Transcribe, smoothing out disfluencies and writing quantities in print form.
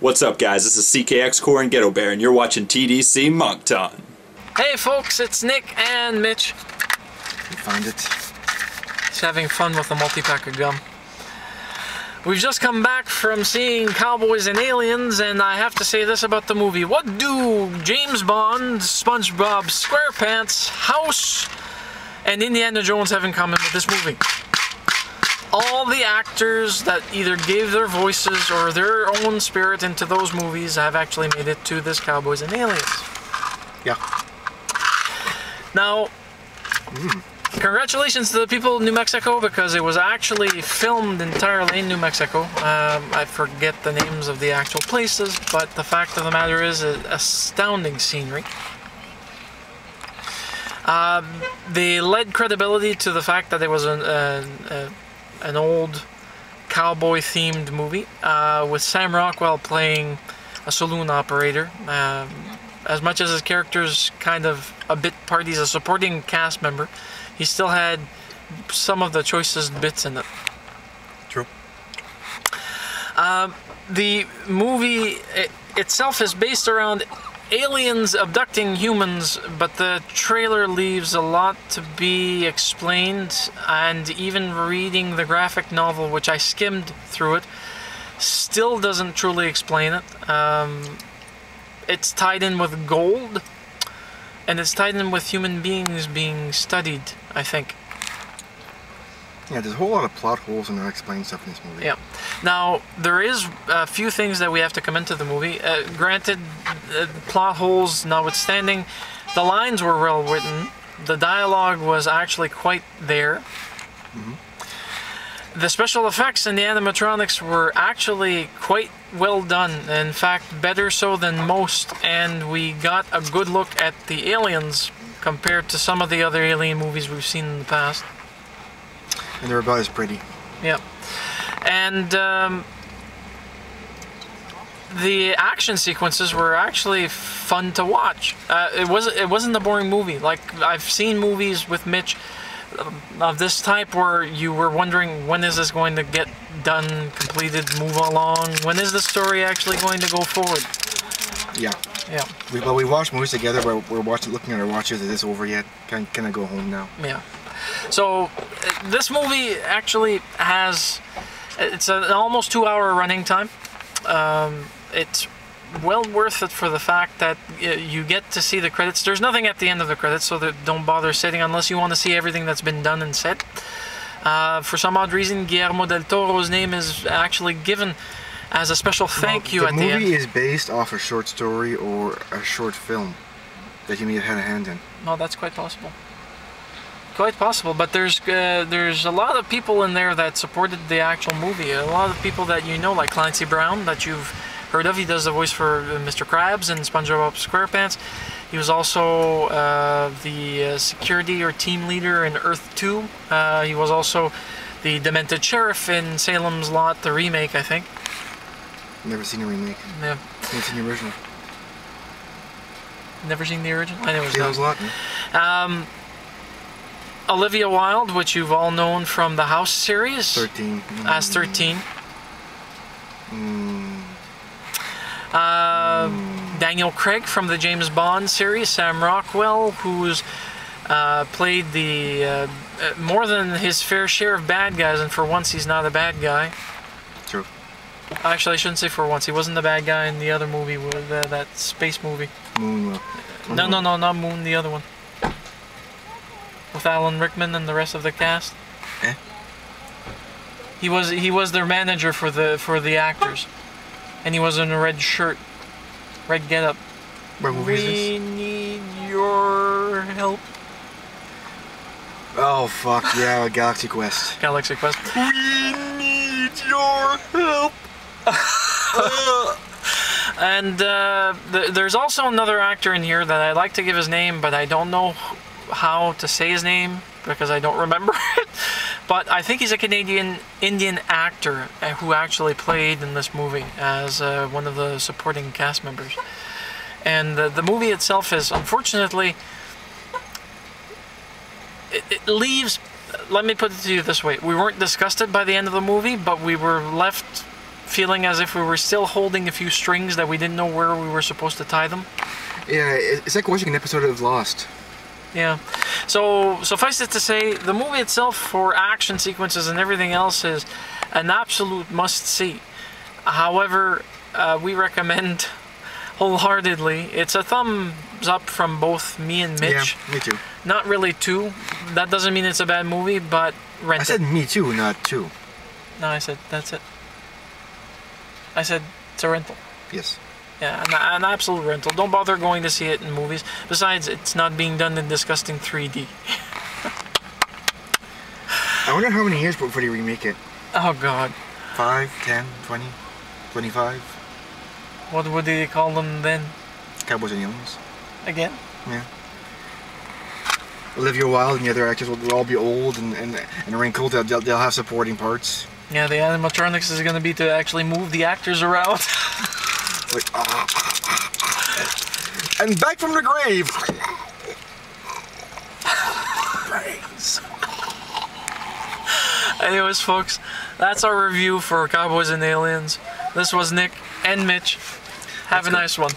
What's up, guys? This is CKX Core and Ghetto Bear, and you're watching TDC Moncton. Hey folks, it's Nick and Mitch. You find it? He's having fun with a multi-pack of gum. We've just come back from seeing Cowboys and Aliens, and I have to say this about the movie. What do James Bond, SpongeBob SquarePants, House, and Indiana Jones have in common with this movie? All the actors that either gave their voices or their own spirit into those movies have actually made it to this Cowboys and Aliens. Yeah. Now, congratulations to the people of New Mexico, because it was actually filmed entirely in New Mexico. I forget the names of the actual places, but the fact of the matter is, astounding scenery. They led credibility to the fact that it was an old cowboy-themed movie, with Sam Rockwell playing a saloon operator. As much as his character's kind of a bit part, he's a supporting cast member, he still had some of the choicest bits in it. True. The movie itself is based around aliens abducting humans, but the trailer leaves a lot to be explained, and even reading the graphic novel, which I skimmed through it, still doesn't truly explain it. It's tied in with gold, and it's tied in with human beings being studied, I think. Yeah, there's a whole lot of plot holes and unexplained stuff in this movie. Yeah. Now, there is a few things that we have to come into the movie. Granted, plot holes notwithstanding, the lines were well written. The dialogue was actually quite there. The special effects and the animatronics were actually quite well done. In fact, better so than most. And we got a good look at the aliens compared to some of the other alien movies we've seen in the past. And they're about as pretty. Yeah. And the action sequences were actually fun to watch. It wasn't a boring movie. Like, I've seen movies with Mitch of this type where you were wondering, when is this going to get done, completed, move along? When is the story actually going to go forward? Yeah. Yeah. We watched movies together, but we're looking at our watches. Is this over yet? Can I go home now? Yeah. So, this movie actually has, it's an almost 2-hour running time. It's well worth it for the fact that you get to see the credits. There's nothing at the end of the credits, so that don't bother sitting unless you want to see everything that's been done and said. For some odd reason, Guillermo del Toro's name is actually given as a special thank you at the end. The movie is based off a short story or a short film that he may have had a hand in. No, that's quite possible. Quite possible, but there's a lot of people in there that supported the actual movie. A lot of people that you know, like Clancy Brown, that you've heard of. He does the voice for Mr. Krabs and SpongeBob SquarePants. He was also the security or team leader in Earth 2. He was also the demented sheriff in Salem's Lot, the remake, I think. Never seen a remake. Yeah. Never seen the original. Never seen the original? I never Salem's Lot. Yeah. Olivia Wilde, which you've all known from the House series. 13. As 13. Daniel Craig from the James Bond series. Sam Rockwell, who's played the more than his fair share of bad guys, and for once he's not a bad guy. True. Actually, I shouldn't say for once. He wasn't the bad guy in the other movie, with that space movie. Moon. No, not Moon, the other one. With Alan Rickman and the rest of the cast. Eh? He was their manager for the actors, and he was in a red shirt, red getup. What movie is this? We need your help. Oh fuck yeah, Galaxy Quest. Galaxy Quest. We need your help. And there's also another actor in here that I'd like to give his name, but I don't know how to say his name because I don't remember it. But I think he's a Canadian Indian actor who actually played in this movie as one of the supporting cast members. And the movie itself is, unfortunately, it leaves, let me put it to you this way, we weren't disgusted by the end of the movie, but we were left feeling as if we were still holding a few strings that we didn't know where we were supposed to tie them. Yeah, it's like watching an episode of Lost. Yeah. So suffice it to say, the movie itself, for action sequences and everything else, is an absolute must-see. However, we recommend wholeheartedly. It's a thumbs up from both me and Mitch. Yeah, me too. Not really 2. That doesn't mean it's a bad movie, but rent it. I said me too, not 2. No, I said that's it. I said it's a rental. Yes. Yeah, an absolute rental. Don't bother going to see it in movies. Besides, it's not being done in disgusting 3D. I wonder how many years before they remake it. Oh, God. 5, 10, 20, 25? What would they call them then? Cowboys and Aliens. Again? Yeah. Olivia Wilde and the other actors will all be old and wrinkled. They'll have supporting parts. Yeah, the animatronics is going to be to actually move the actors around. Like, and back from the grave. Praise. Anyways, folks, that's our review for Cowboys and Aliens. This was Nick and Mitch. Have a nice one.